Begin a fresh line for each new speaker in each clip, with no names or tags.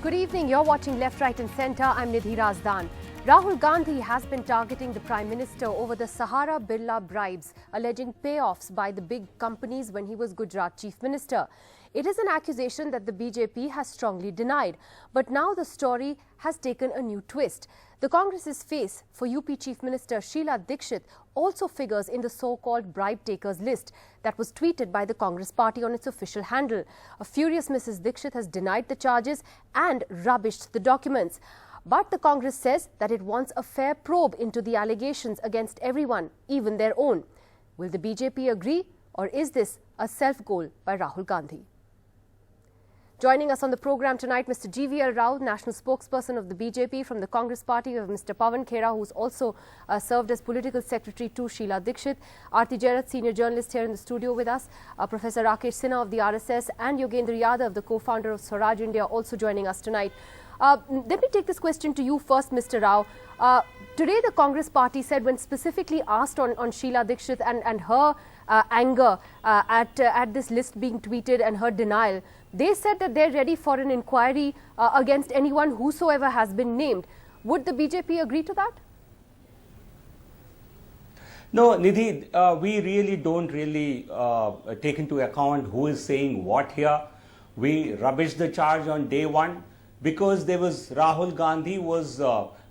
Good evening. You're watching Left, Right and Centre. I'm Nidhi Razdan. Rahul Gandhi has been targeting the Prime Minister over the Sahara Birla bribes, alleging payoffs by the big companies when he was Gujarat Chief Minister. It is an accusation that the BJP has strongly denied. But now the story has taken a new twist. The Congress's face for UP Chief Minister Sheila Dikshit also figures in the so-called bribe takers list that was tweeted by the Congress party on its official handle. A furious Mrs. Dikshit has denied the charges and rubbished the documents. But the Congress says that it wants a fair probe into the allegations against everyone, even their own. Will the BJP agree, or is this a self-goal by Rahul Gandhi? Joining us on the program tonight, Mr. GVL Rao, National Spokesperson of the BJP from the Congress Party. We have Mr. Pawan Khera, who's also served as Political Secretary to Sheila Dikshit. Aarti Jairat, Senior Journalist here in the studio with us. Professor Rakesh Sinha of the RSS and Yogendra Yadav, the co-founder of Swaraj India, also joining us tonight. Let me take this question to you first, Mr. Rao. Today, the Congress Party said, when specifically asked on Sheila Dikshit and her anger at this list being tweeted and her denial, they said that they're ready for an inquiry against anyone whosoever has been named. Would the BJP agree to that?
No, Nidhi, we really don't take into account who is saying what here. We rubbished the charge on day one because there was Rahul Gandhi was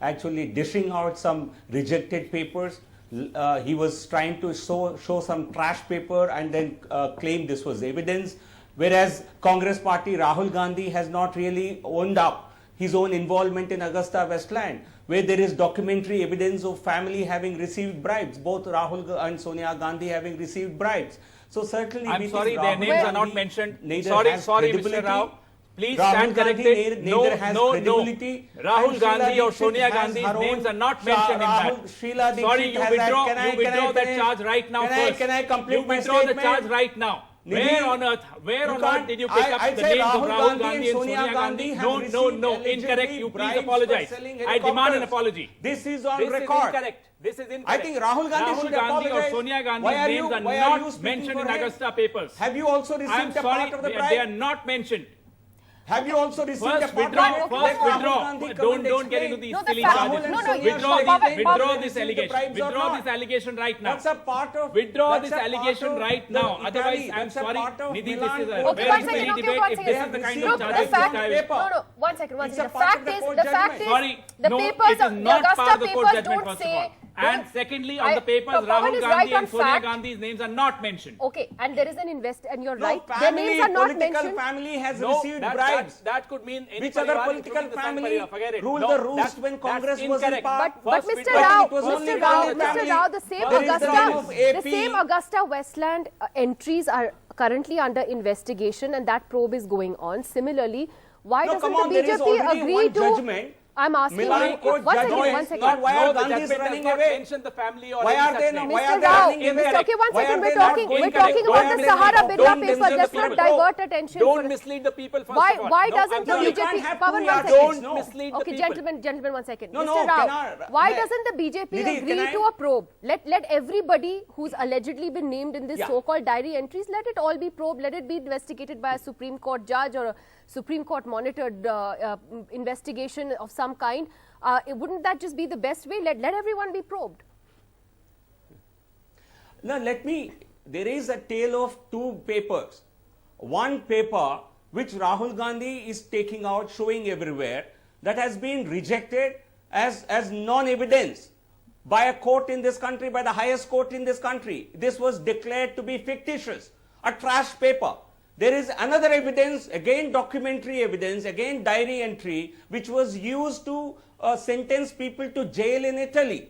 actually dishing out some rejected papers. He was trying to show some trash paper and then claim this was evidence. Whereas Congress party, Rahul Gandhi has not really owned up his own involvement in Augusta Westland, where there is documentary evidence of family having received bribes, both Rahul and Sonia Gandhi having received bribes. So certainly,
I'm sorry, their names are not mentioned. Sorry, Mr. Rao. Please stand corrected. No. Rahul Gandhi or Sonia Gandhi's names are not mentioned in that. Sorry, you withdraw that charge right now first.
Can I complete my
withdraw
statement?
the charge right now. Where on earth did you pick up the names of Rahul Gandhi and Sonia Gandhi? No, incorrect. You please apologize. I demand an apology.
This is on record.
This is incorrect. This is incorrect.
I think Rahul Gandhi should apologize.
Or Sonia Gandhi's names are not mentioned in Augusta papers.
Have you also received a part of the bribe?
They are not mentioned.
Have you also received a part
of the Don't get into these silly charges. Withdraw this allegation. Withdraw this allegation right now.
That's a part of.
Withdraw this allegation right now. Otherwise, I'm sorry, Nidhi, this is a very silly debate. If this is the kind of charges which I will.
One second. The fact is, the papers,
it is not
the
part of the
Augusta
court
papers
judgment,
don't
first of
say.
all. And secondly, on the papers, Rahul Gandhi and Sonia Gandhi's names are not mentioned.
Okay, and there is an and you're right.
Family,
their names are not mentioned.
Family has received bribes.
That could mean any
Which other political family ruled the roost when Congress was in power?
But Mr. Rao, the same Augusta Westland entries are currently under investigation, and that probe is going on. Similarly, why doesn't the BJP agree to?
Judgment.
I'm asking you. One second.
Why are Gandhi running away? Why are they running away?
Okay, one second. We're talking about the Sahara Birla paper. Let's not divert attention.
Don't mislead the people. First of all.
Why doesn't the BJP? Pawan, one second.
Don't mislead the
people. Okay, gentlemen, 1 second.
No,
Mr. Rao, why doesn't the BJP agree to a probe? Let everybody who's allegedly been named in this so-called diary entries, let it all be probed. Let it be investigated by a Supreme Court judge or a Supreme Court monitored investigation of some kind. Wouldn't that just be the best way? Let everyone be probed.
Now there is a tale of two papers. One paper which Rahul Gandhi is taking out, showing everywhere, that has been rejected as non-evidence by a court in this country, by the highest court in this country. This was declared to be fictitious, a trash paper. There is another evidence, again documentary evidence, again diary entry, which was used to sentence people to jail in Italy,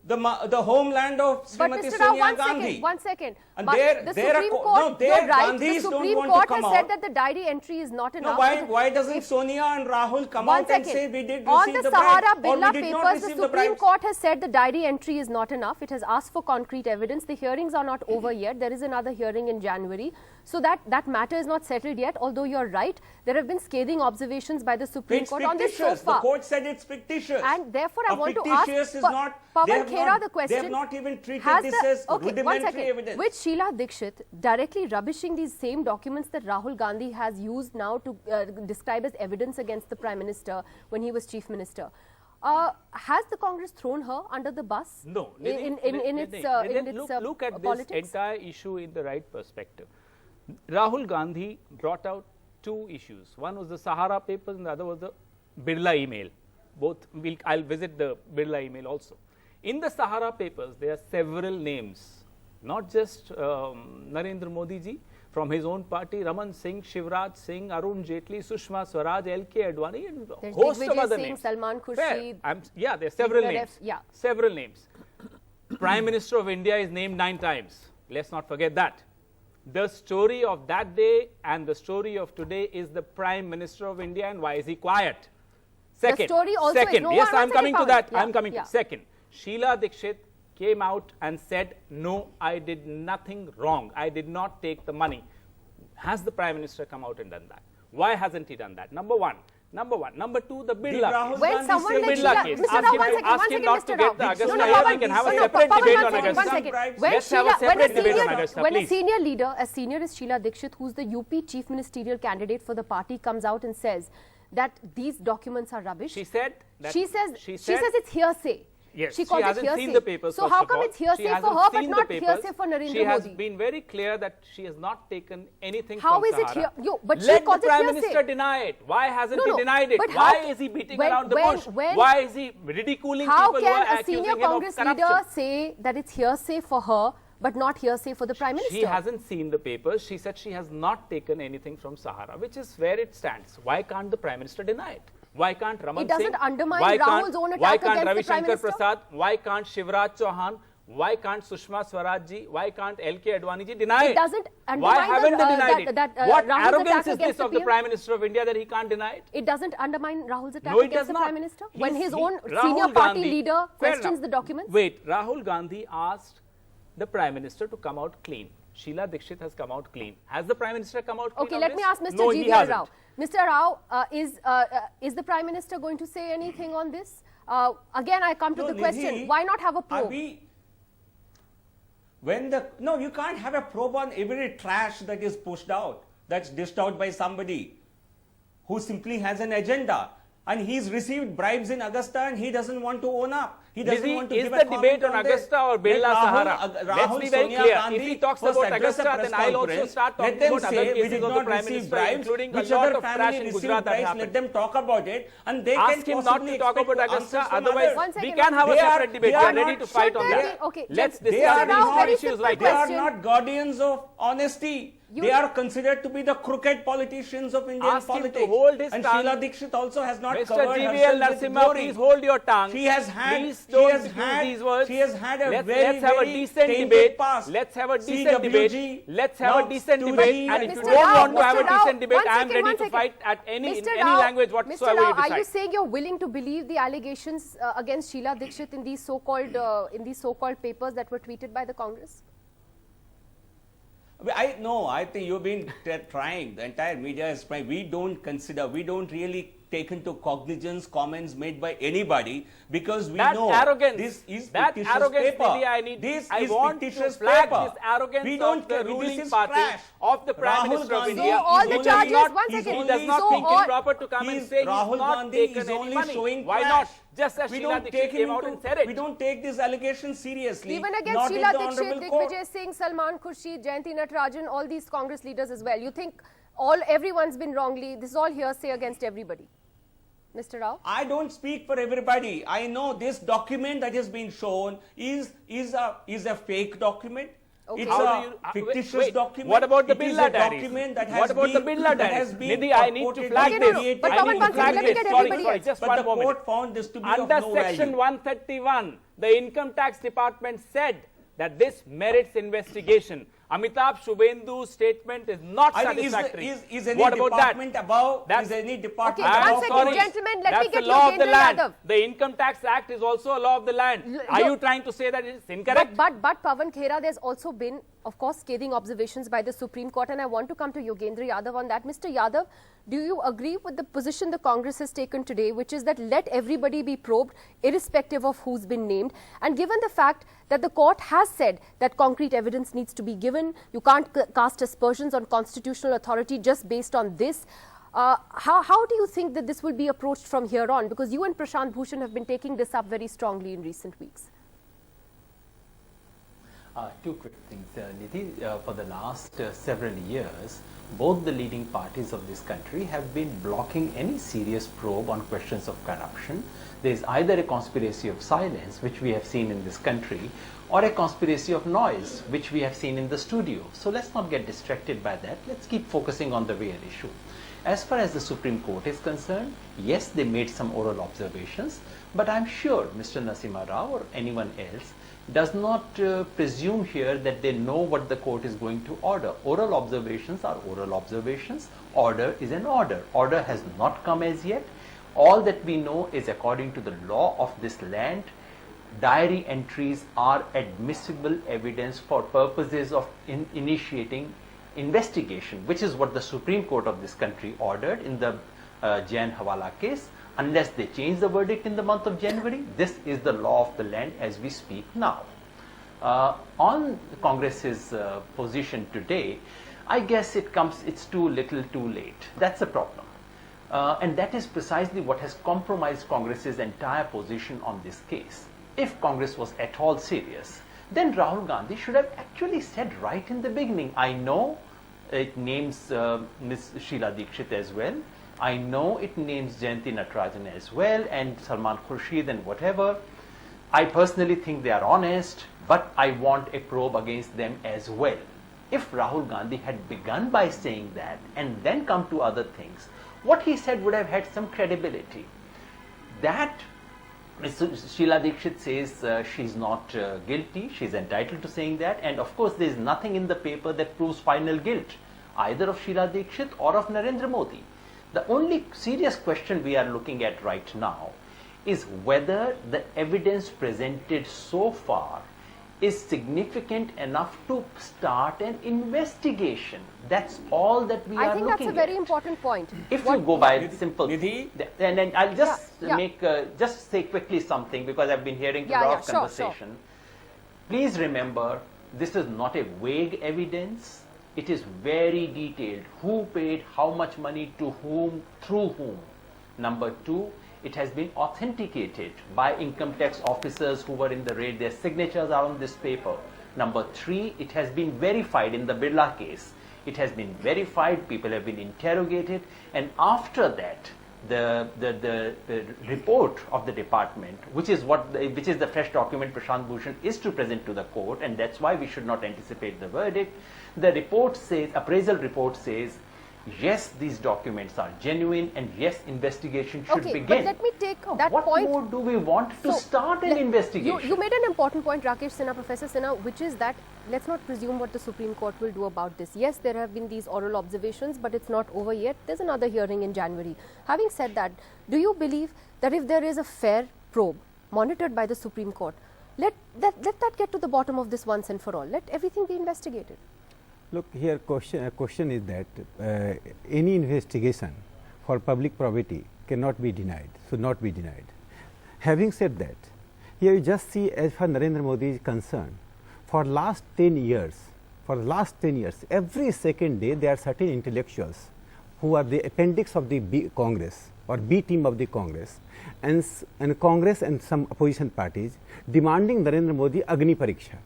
the homeland of Srimati Sonia Gandhi.
One second.
And
the Supreme Court, you're right, the Supreme Court has said that the diary entry is not enough.
No, why doesn't Sonia and Rahul come out and say we did receive the
bribes? On the Sahara
or
Birla
we did not
papers, the
receive the
Supreme
bribes?
Court has said the diary entry is not enough. It has asked for concrete evidence. The hearings are not over yet. There is another hearing in January. So that matter is not settled yet, although you're right. There have been scathing observations by the Supreme Court on this so far.
The court said it's fictitious.
And therefore, I want to ask...
Fictitious is not... They have
Khera, the question,
they have not even treated this as rudimentary evidence.
With Sheila Dikshit directly rubbishing these same documents that Rahul Gandhi has used now to describe as evidence against the Prime Minister when he was Chief Minister. Has the Congress thrown her under the bus?
No.
Look
at
politics?
this entire issue in the right perspective. Rahul Gandhi brought out two issues. One was the Sahara papers and the other was the Birla email. Both, I'll visit the Birla email also. In the Sahara papers, there are several names, not just Narendra Modi ji, from his own party, Raman Singh, Shivraj Singh, Arun Jaitley, Sushma Swaraj, L.K. Advani, and a host of other names.
Salman Khurshid.
Yeah, there are several names. Several names. Prime Minister of India is named 9 times. Let's not forget that. The story of that day and the story of today is the Prime Minister of India, and why is he quiet? Second,
the story also is,
yes, I'm coming to that. I'm coming to second. Sheila Dikshit came out and said, no, I did nothing wrong. I did not take the money. Has the Prime Minister come out and done that? Why hasn't he done that? Number one. Number two, the Birla case.
When someone like
Birla case. Ask him not to get the Augusta. We can have a separate debate on Augusta. Let's have a separate debate on Augusta,
when a senior leader, as senior as Sheila Dikshit, who's the UP chief ministerial candidate for the party, comes out and says that these documents are rubbish.
She said that.
She says it's hearsay.
Yes,
she
hasn't seen the papers.
So how come it's hearsay for her but not hearsay for Narendra Modi?
She has been very clear that she has not taken anything
how
from Sahara.
How is it here? But
let
she calls
the Prime
it hearsay.
Minister deny it. Why hasn't he denied it? Why is he beating around the bush? Why is he ridiculing people who are accusing him of corruption?
How can a senior Congress leader say that it's hearsay for her but not hearsay for the Prime Minister?
She hasn't seen the papers. She said she has not taken anything from Sahara, which is where it stands. Why can't the Prime Minister deny it? Why can't Raman Singh?
It doesn't undermine Rahul's own attack against
Ravi
the Prime
Shankar
Minister?
Prasad? Why can't Shivraj Chauhan? Why can't Sushma Swaraj ji? Why can't L.K. Advani ji deny it?
It doesn't undermine
Why haven't they denied it? What
Rahul's
arrogance is this of the
PM?
Prime Minister of India that he can't deny it?
It doesn't undermine Rahul's attack
No, it
against
does
the
not.
Prime Minister? When his own
Rahul
senior party
Gandhi,
leader
fair
questions
enough.
the documents?
Wait, Rahul Gandhi asked the Prime Minister to come out clean. Sheila Dikshit has come out clean. Has the Prime Minister come out clean?
Okay, let me ask Mr.
No,
G.V.R. Rao. Mr. Rao, is the Prime Minister going to say anything on this? Again, I come to the question, why not have a probe?
No, you can't have a probe on every trash that is pushed out, that's dished out by somebody who simply has an agenda. And he's received bribes in Augusta and he doesn't want to own up. He doesn't want to give a comment on this.
Is the debate on Augusta or Birla Sahara? Let's be very clear. If he talks about Augusta, then I'll also start talking about other cases of the Prime Minister, including a lot of trash in Gujarat that happened.
Let them talk about it and they
ask
can
him not to talk about Augusta, otherwise we can have a separate debate. We are ready to fight on that. Let's discuss these issues like
this. They are not guardians of honesty. They are considered to be the crooked politicians of Indian politics.
To hold his
and
tongue.
Sheila Dikshit also has not
Mr.
covered
GVL
herself with
Narasimha,
glory.
please hold your tongue.
She has had,
these words.
She has had a
let's have a decent debate.
past.
Let's have a decent debate. Let's have a decent
2G,
debate. And if you
Mr.
don't
Rao,
want to have a
Mr. Rao,
decent debate, I am ready to
second.
fight at any
Rao,
language whatsoever
Mr. Rao,
you decide.
are you saying you're willing to believe the allegations against Sheila Dikshit in these so-called papers that were tweeted by the Congress?
I think you've been trying. The entire media is trying. We don't really take into cognizance comments made by anybody because we know this is fictitious paper. This is fictitious paper.
This arrogance
we don't
of the ruling party
trash.
of the Prime Minister of India.
So all the charges, one second.
He does not think it proper to come and say he's not taken any money. Why not? Just as Sheila Dikshit came out and said it.
We don't take this allegation seriously.
Even against Sheila Dikshit, Digvijay Singh, Salman Khurshid, Jayanti Natarajan, all these Congress leaders as well. You think everyone's been wrongly, this is all hearsay against everybody? Mr. Rao?
I don't speak for everybody. I know this document that has been shown is a fake document.
Okay.
It's a fictitious document.
What about the
It is
Birla
a
diaries?
document that
What
has
about the
been,
Birla
that
diaries?
has been
Nidhi, I need to flag this.
But
I need to flag
let me
this.
get
Sorry,
everybody else.
just
but
one
the
moment.
court found this to be
Under
of no
Section
value.
131, the Income Tax Department said that this merits investigation. Amitabh Shubhendu's statement is not satisfactory.
Is any
what about
department
that?
above? Is any department
Okay,
above?
one second, gentlemen, let me
That's
get
the law of the
Yogendra
land.
Yadav.
The Income Tax Act is also a law of the land. Are you trying to say that it's incorrect?
But Pawan Khera, there's also been of course, scathing observations by the Supreme Court, and I want to come to Yogendra Yadav on that. Mr. Yadav, do you agree with the position the Congress has taken today, which is that let everybody be probed, irrespective of who's been named? And given the fact that the court has said that concrete evidence needs to be given, you can't cast aspersions on constitutional authority just based on this. How do you think that this will be approached from here on? Because you and Prashant Bhushan have been taking this up very strongly in recent weeks.
Two quick things, Nidhi. For the last several years, both the leading parties of this country have been blocking any serious probe on questions of corruption. There is either a conspiracy of silence, which we have seen in this country, or a conspiracy of noise, which we have seen in the studio. So let's not get distracted by that. Let's keep focusing on the real issue. As far as the Supreme Court is concerned, yes, they made some oral observations, but I'm sure Mr. Narasimha Rao or anyone else does not presume here that they know what the court is going to order. Oral observations are oral observations. Order is an order. Order has not come as yet. All that we know is, according to the law of this land, diary entries are admissible evidence for purposes of initiating investigation, which is what the Supreme Court of this country ordered in the Jain Hawala case. Unless they change the verdict in the month of January, this is the law of the land as we speak now. On Congress's position today, I guess it's too little too late. That's a problem. And that is precisely what has compromised Congress's entire position on this case. If Congress was at all serious, then Rahul Gandhi should have actually said right in the beginning, I know it names Ms. Sheila Dikshit as well. I know it names Jayanti Natarajan as well, and Salman Khurshid and whatever. I personally think they are honest, but I want a probe against them as well. If Rahul Gandhi had begun by saying that and then come to other things, what he said would have had some credibility. That Sheila Dikshit says she's not guilty, she's entitled to saying that, and of course there is nothing in the paper that proves final guilt, either of Sheila Dikshit or of Narendra Modi. The only serious question we are looking at right now is whether the evidence presented so far is significant enough to start an investigation. That's all that we are looking at.
I think that's a very important point.
If you go by simple, and I'll just just say quickly something, because I've been hearing a lot of conversation. Sure. Please remember, this is not a vague evidence. It is very detailed. Who paid how much money to whom, through whom. Number two, it has been authenticated by income tax officers who were in the raid. Their signatures are on this paper. Number three, it has been verified in the Birla case. It has been verified, people have been interrogated, and after that, the report of the department, which is the fresh document Prashant Bhushan is to present to the court, and that's why we should not anticipate the verdict. The report says, appraisal report says, yes, these documents are genuine, and yes, investigation should begin.
But let me take that
what
point.
What more do we want to start an investigation?
You made an important point, Rakesh Sinha, Professor Sinha, which is that let's not presume what the Supreme Court will do about this. Yes, there have been these oral observations, but it's not over yet. There's another hearing in January. Having said that, do you believe that if there is a fair probe monitored by the Supreme Court, let that get to the bottom of this once and for all? Let everything be investigated.
Look, here question is that any investigation for public probity cannot be denied, should not be denied. Having said that, here you just see, as far as Narendra Modi is concerned, for last 10 years, every second day there are certain intellectuals who are the appendix of the Congress or B team of the Congress, and Congress and some opposition parties demanding Narendra Modi Agni Pariksha.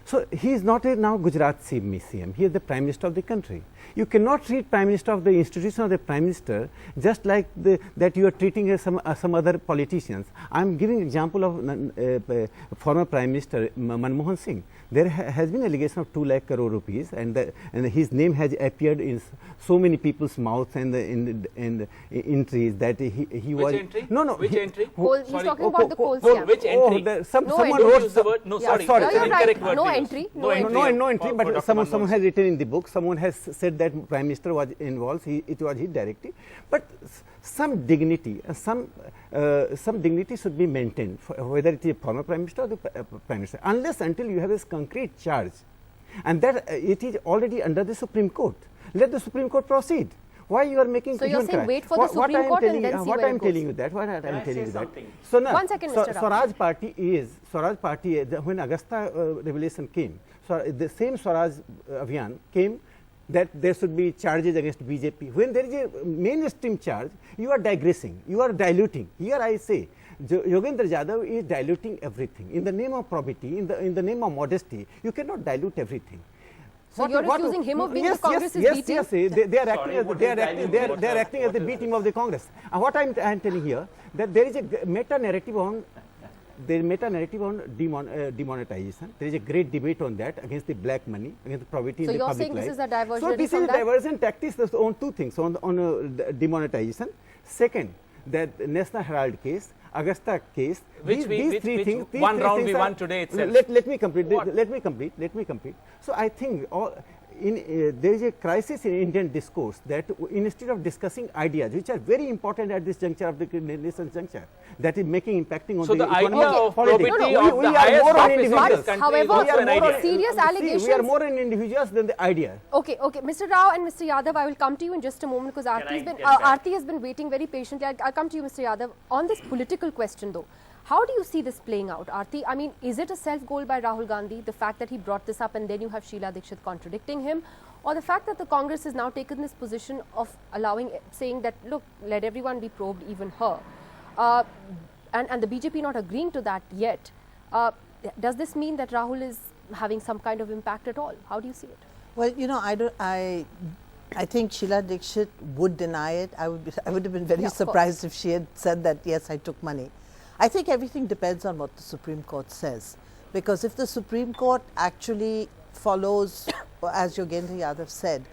So he is not now Gujarat CM, he is the Prime Minister of the country. You cannot treat Prime Minister of the institution of the Prime Minister just like that you are treating some other politicians. I am giving example of former Prime Minister Manmohan Singh. There has been allegation of 2 lakh crore rupees, and his name has appeared in so many people's mouths and in entries that he was.
Which entry?
No.
Which entry?
He's talking about the coal scam.
Which entry?
Someone wrote the word.
No,
sorry.
You're right.
Word
No entry.
No entry. But someone has written in the book. Someone has said that Prime Minister was involved. It was his directive. But some dignity, some dignity should be maintained, whether it is a former Prime Minister or the Prime Minister. Unless until you have a concrete charge, and that it is already under the Supreme Court. Let the Supreme Court proceed. Why you are making?
So you're saying wait for the Supreme Court and then see
what
where
I am
it goes.
telling you that. What I am telling you that.
Something?
So now,
1 second, Mr. Rao.
Swaraj Party, when Augusta revelation came, so the same Swaraj Abhiyan came that there should be charges against BJP. When there is a mainstream charge, you are digressing, you are diluting. Here I say, Yogendra Yadav is diluting everything. In the name of probity, in the name of modesty, you cannot dilute everything.
So you're accusing him of being the Congress's B team?
Yes, they are acting as the B team of the Congress. And what I am telling here, that there is a meta narrative on demonetization. There is a great debate on that against the black money, against the probity in the public life.
So you're saying this is a diversion?
So this is a diversion tactics on two things, on demonetization. Second, that National Herald case, Augusta case, these three things.
One round we won today itself.
Let me complete. Let me complete. So I think there is a crisis in Indian discourse that instead of discussing ideas which are very important at this juncture of the nation's juncture, that is impacting on
the
economy
idea of
politics.
probity of the highest office in this country
However,
is also an idea.
serious allegations.
We are more in individuals than the idea.
Okay, Mr. Rao and Mr. Yadav, I will come to you in just a moment because Aarti has been waiting very patiently. I'll come to you, Mr. Yadav. On this political question though, how do you see this playing out, Aarti? I mean, is it a self-goal by Rahul Gandhi, the fact that he brought this up and then you have Sheila Dikshit contradicting him, or the fact that the Congress has now taken this position of saying that, look, let everyone be probed, even her, and the BJP not agreeing to that yet? Does this mean that Rahul is having some kind of impact at all? How do you see it?
Well, you know, I think Sheila Dikshit would deny it. I would have been very surprised if she had said that, yes, I took money. I think everything depends on what the Supreme Court says, because if the Supreme Court actually follows, as Yogendra Yadav said,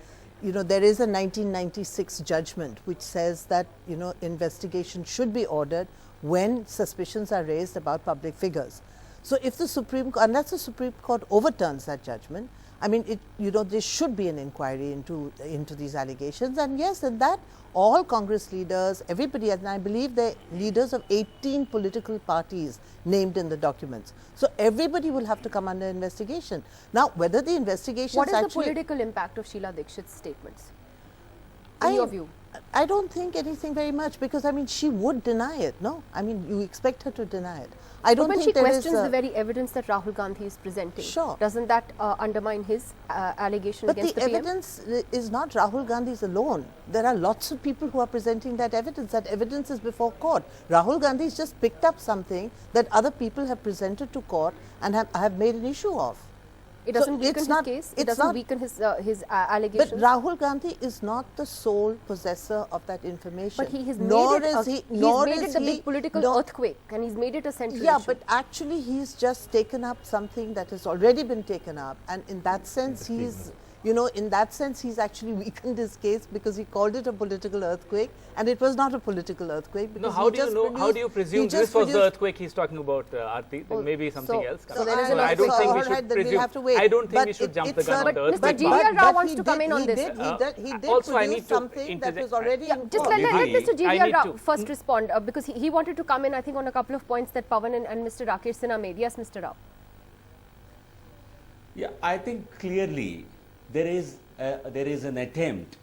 you know, there is a 1996 judgment which says that, you know, investigation should be ordered when suspicions are raised about public figures. So if the Supreme Court, unless the Supreme Court overturns that judgment, I mean, there should be an inquiry into these allegations. And yes, in that, all Congress leaders, everybody, and I believe the leaders of 18 political parties named in the documents. So everybody will have to come under investigation. Now, whether the investigation
What is the political impact of Sheila Dikshit's statements, in your view?
I don't think anything very much, because I mean, she would deny it. No, I mean, you expect her to deny it. I don't think
she questions the very evidence that Rahul Gandhi is presenting.
Sure.
Doesn't that undermine his allegation against the PM?
But the evidence is not Rahul Gandhi's alone. There are lots of people who are presenting that evidence. That evidence is before court. Rahul Gandhi has just picked up something that other people have presented to court and have made an issue of.
It doesn't weaken his case? It doesn't weaken his allegations?
But Rahul Gandhi is not the sole possessor of that information.
But he has made it the big political earthquake, and he's made it a central issue.
But actually he's just taken up something that has already been taken up, and in that sense he's actually weakened his case, because he called it a political earthquake, and it was not a political earthquake.
No, how do you presume this was the earthquake he's talking about, Aarti? Then maybe something else. I don't think we should presume. I don't think we should jump the gun on the earthquake.
Mr. G.V.R. Rao wants to come in on this.
He did produce something that was already in court.
Just let Mr. G.V.R. Rao first respond, because he wanted to come in, I think, on a couple of points that Pawan and Mr. Rakesh Sinha made. Yes, Mr. Rao.
Yeah, I think clearly there is an attempt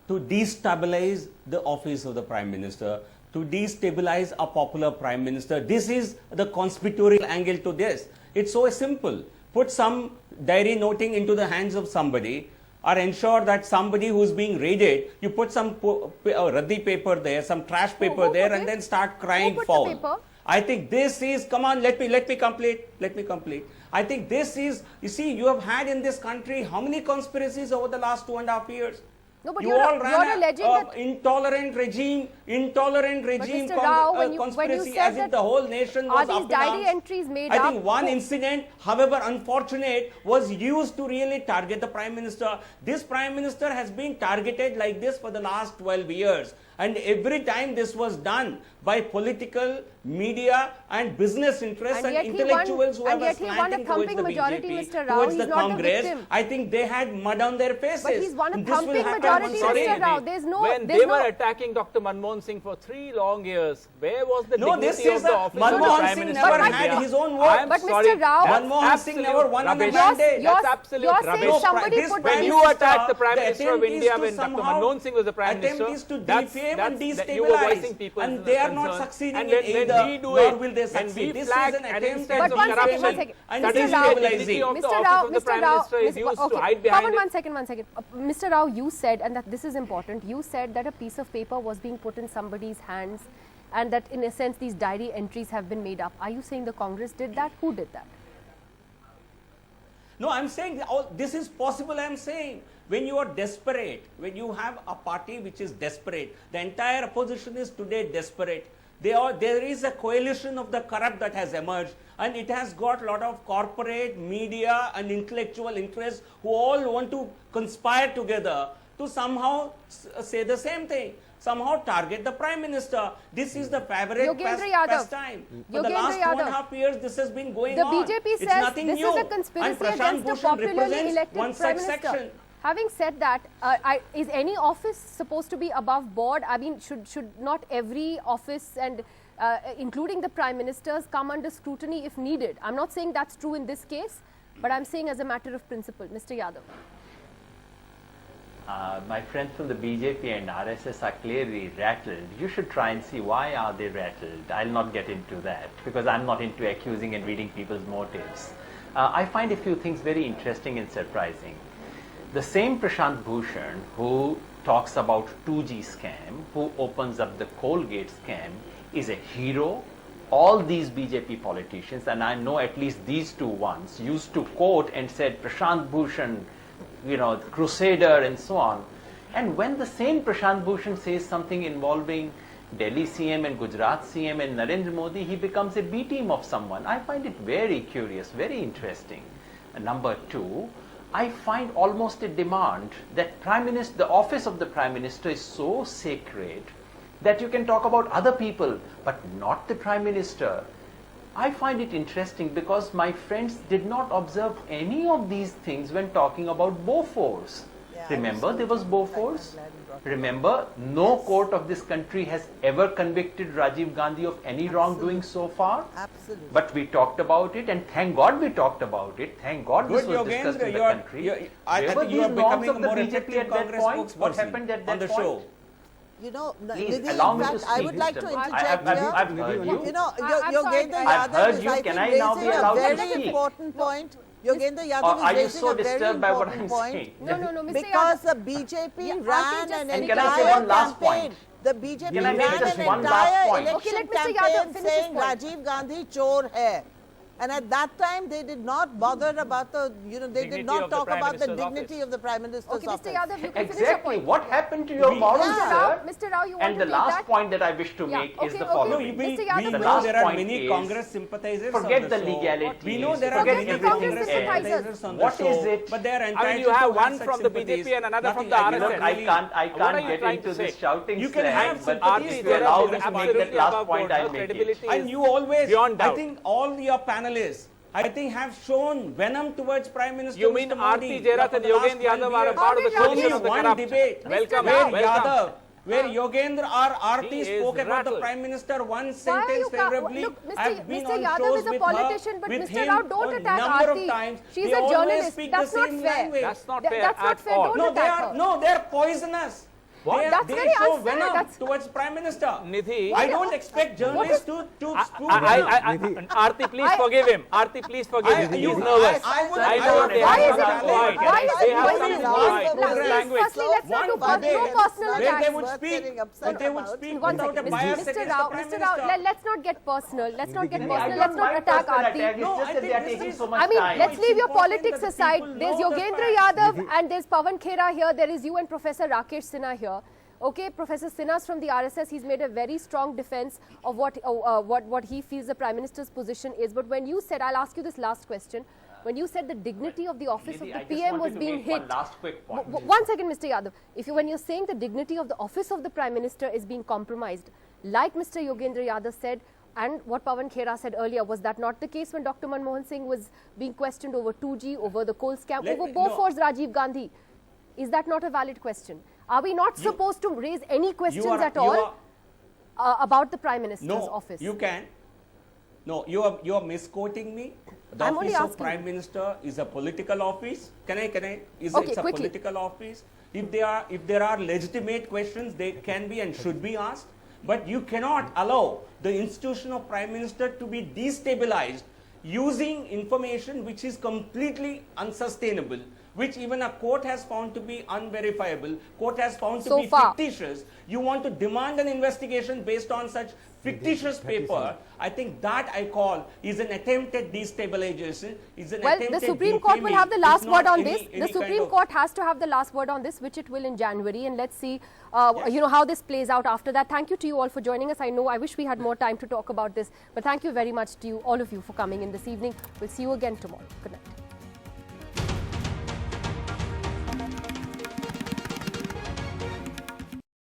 to destabilize the office of the Prime Minister, to destabilize a popular Prime Minister. This is the conspiratorial angle to this. It's so simple. Put some diary noting into the hands of somebody, or ensure that somebody who's being raided, you put some raddi paper there, some trash paper there, and then start crying foul. I think this is, come on, let me complete. I think this is, you see, you have had in this country how many conspiracies over the last 2.5 years?
No, but
you
you're
all ran
alleging
an
that
intolerant regime
Mr. Rao,
conspiracy, as if the whole nation was
these diary entries made
I think one incident, however unfortunate, was used to really target the Prime Minister. This Prime Minister has been targeted like this for the last 12 years. And every time this was done by political, media and business interests and intellectuals who were slanting towards the BJP, towards the Congress, I think they had mud on their faces.
But he's won a thumping majority, Mr. Rao.
When they were attacking Dr. Manmohan Singh for 3 long years, where was the dignity of the office of the Prime Minister?
Never had his own work.
But Mr. Rao,
Manmohan Singh never won on the mandate.
That's absolute rubbish. When you attacked the Prime Minister of India, when Dr. Manmohan Singh was the Prime Minister,
is to defame and
you were voicing
destabilize,
people's
and they are not
concerns.
succeeding
And
in either, nor will they
when
succeed.
we
This
flag
is an
an
attempt
instance
at
of
But
corruption,
and
Mr.
suddenly
Rao,
the dignity of the
Mr.
office
Rao,
of the Prime
Mr. Rao,
Minister is used to hide behind
Pawan,
it.
one second. Mr. Rao, you said, and that this is important, you said that a piece of paper was being put in somebody's hands and that in a sense these diary entries have been made up. Are you saying the Congress did that? Who did that?
No, I'm saying this is possible. I'm saying when you are desperate, when you have a party which is desperate, the entire opposition is today desperate. There is a coalition of the corrupt that has emerged, and it has got a lot of corporate, media and intellectual interests who all want to conspire together to somehow say the same thing, somehow target the Prime Minister. This is the favorite pastime. For the last 2.5 years, this has been going on.
The BJP
it's
says
nothing
this
new.
is a conspiracy
and
against a popularly elected
one
Prime
such
Minister.
section.
Having said that, is any office supposed to be above board? I mean, should not every office and including the Prime Ministers come under scrutiny if needed? I'm not saying that's true in this case, but I'm saying as a matter of principle. Mr. Yadav.
My friends from the BJP and RSS are clearly rattled. You should try and see why are they rattled. I'll not get into that because I'm not into accusing and reading people's motives. I find a few things very interesting and surprising. The same Prashant Bhushan who talks about 2G scam, who opens up the Colgate scam, is a hero. All these BJP politicians, and I know at least these two ones, used to quote and said Prashant Bhushan, you know, crusader and so on. And when the same Prashant Bhushan says something involving Delhi CM and Gujarat CM and Narendra Modi, he becomes a B team of someone. I find it very curious, very interesting. And number two, I find almost a demand that the office of the Prime Minister is so sacred that you can talk about other people, but not the Prime Minister. I find it interesting because my friends did not observe any of these things when talking about Bofors. Yeah, remember, there was Bofors. Remember, no court of this country has ever convicted Rajiv Gandhi of any wrongdoing so far.
Absolutely.
But we talked about it, and thank God we talked about it. Thank God this was discussed in the country.
I think you are becoming a more effective
Congress spokesperson. What happened at that point?
You know,
please
Nidhi,
allow
in
me
fact,
to speak.
I would like to interject here.
I've heard you.
You know,
I'm
Yogendra
sorry,
I've
Yadav
heard
is,
you.
I
Can
think,
I now be
raising a
allowed to
very
speak?
important point. Yogendra
Or
Yadav
are
is
you
raising
so
a very
disturbed by what
important
I'm
point.
saying?
No, Mr.
Because
Yadav.
the BJP
Yeah,
ran an
And can I say
entire
one last
campaign.
point?
The BJP
Can I make
ran
just
an
one last
entire
point?
election
Okay, let Mr. Yadav
campaign
finish his
saying
point.
Rajiv Gandhi chor hai. And at that time, they did not bother about the, they did not talk about the dignity of the Prime Minister's
Okay,
office.
Mr. Yadav, you can finish your
Exactly.
point.
What happened to your moral, sir?
Mr. Rao, you want
And
to
the
take
last
that?
point that I wish to make is the following.
Mr. Yadav,
we
The
know
last
there are
point
many
is,
Congress sympathizers
forget
on
the
show.
legalities,
We know there are
forget
many
everything
Congress
else.
sympathizers on the
What
show.
is it?
But they are
I mean,
entitled
you have
to
one
such
from the
sympathies.
BJP and another from
Nothing
the
like
RSS.
that.
I
What are
can't
you
get
trying
into
to
this
say?
shouting
You can
slang,
have
but
sympathies
if
for
you allow
the
me to make
absolutely
that last
above
point,
board.
I'll
Her
make it.
credibility
And
is
you always,
beyond doubt.
I think all your panelists, I think, have shown venom towards Prime Minister
You mean
Mr. Modi.
Aarti Jairat and
For the last
Yogendra Yadav
12
are a
years.
part of the
Only
solution of the
one
corrupt?
debate.
Welcome,
Where
welcome.
where Yogendra or Aarti
He is
spoke about the
rattled.
Prime Minister one
Why are
sentence
you
favorably.
Look,
I've been
Mr.
on
Yadav
shows
is a
with
politician,
her,
but
with
Mr.
him
Rao, don't
a
attack
number of
Aarti.
times.
She's
They
a
always
journalist.
speak
That's
the
not
same
fair.
language.
That's not fair
That's not
at
fair.
all.
Don't
No,
attack her.
they are poisonous.
What?
They,
That's
they
very
show
unfair.
venom
That's-
towards Prime Minister.
Nidhi.
I don't expect journalists to spew venom.
Aarti, please forgive him. Aarti, please forgive him. He's nervous.
I would-
I know they
Why
have
is it
some pride.
why is
They
it
have
poison?
some pride.
Program.
Language.
Firstly, let's not do no personal
where they
attacks.
would speak, but they would speak
One
without a
second,
bias
Mr.
against
Rao,
the Prime
Mr. Rao,
Minister.
let's not get personal. Let's not get
I
personal.
don't
Let's not
mind
attack
personal attack.
Aarti.
It's
No,
just
I
that they
think
are
this
taking
is-
so much
I mean,
time.
let's leave your
important
politics
that the
aside.
people
There's
know the
Yogendra
facts.
Yadav and there's Pawan Khera here. There is you and Professor Rakesh Sinha here. Okay, Professor Sinha's from the RSS. He's made a very strong defense of what he feels the Prime Minister's position is. But when you said, I'll ask you this last question. when you said the dignity of the office of
Nidhi,
the
I just
PM was
wanted to
being
make
hit.
one last quick point.
One second, Mr. Yadav. When you're saying the dignity of the office of the Prime Minister is being compromised, like Mr. Yogendra Yadav said, and what Pawan Khera said earlier, was that not the case when Dr. Manmohan Singh was being questioned over 2G, over the coal scam, over Bofor's Rajiv Gandhi? Is that not a valid question? Are we not supposed to raise any questions at all about the Prime Minister's office?
No, you can. No, you are misquoting me. The
I'm only
office of
asking.
Prime Minister is a political office. It's a political office. If there are legitimate questions, they can be and should be asked. But you cannot allow the institution of Prime Minister to be destabilized using information which is completely unsustainable, which even a court has found to be unverifiable, court has found to be fictitious. You want to demand an investigation based on such fictitious paper. I think that I call is an attempt at destabilization.
Well, the Supreme Court will have the last word on this. The Supreme Court has to have the last word on this, which it will in January, and let's see how this plays out after that. Thank you to you all for joining us. I wish we had more time to talk about this, but thank you very much to you, all of you, for coming in this evening. We'll see you again tomorrow. Good night.